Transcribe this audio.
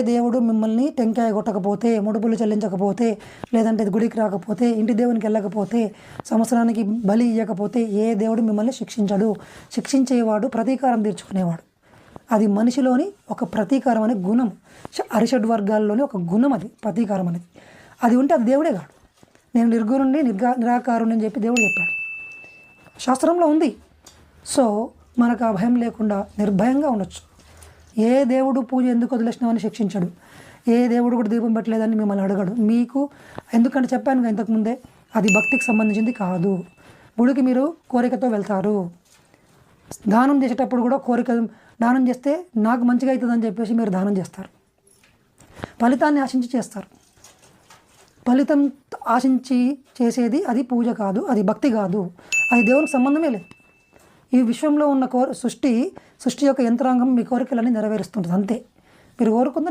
దేవుడు మిమ్మల్ని టెంకాయ కొట్టకపోతే, ముడుపులు చెల్లించకపోతే, లేదంటే గుడికి రాకపోతే, ఇంటి దేవునికి వెళ్ళకపోతే, సంవత్సరానికి బలి ఇవ్వకపోతే ఏ దేవుడు మిమ్మల్ని శిక్షించడు. శిక్షించేవాడు ప్రతీకారం తీర్చుకునేవాడు. అది మనిషిలోని ఒక ప్రతీకారం అనే గుణం, అరిషడ్ వర్గాల్లోని ఒక గుణం. అది ప్రతీకారం అనేది. అది ఉంటే అది దేవుడే కాదు. నేను నిర్గుణుణ్ణి నిరాకారుణ్ణి అని చెప్పి దేవుడు చెప్పాడు, శాస్త్రంలో ఉంది. సో మనకు ఆ భయం లేకుండా నిర్భయంగా ఉండొచ్చు. ఏ దేవుడు పూజ ఎందుకు వదిలేసినామని శిక్షించడు. ఏ దేవుడు కూడా దీపం పెట్టలేదని మిమ్మల్ని అడగడు. మీకు ఎందుకంటే చెప్పాను ఇంతకుముందే, అది భక్తికి సంబంధించింది కాదు. గుడికి మీరు కోరికతో వెళ్తారు. దానం చేసేటప్పుడు కూడా దానం చేస్తే నాకు మంచిగా అవుతుందని చెప్పేసి మీరు దానం చేస్తారు. ఫలితాన్ని ఆశించి చేస్తారు. ఫలితం ఆశించి చేసేది అది పూజ కాదు, అది భక్తి కాదు, అది దేవునికి సంబంధమే లేదు. ఈ విశ్వంలో ఉన్న సృష్టి యొక్క యంత్రాంగం మీ కోరికలన్నీ నెరవేరుస్తుంటుంది అంతే. మీరు కోరుకుంది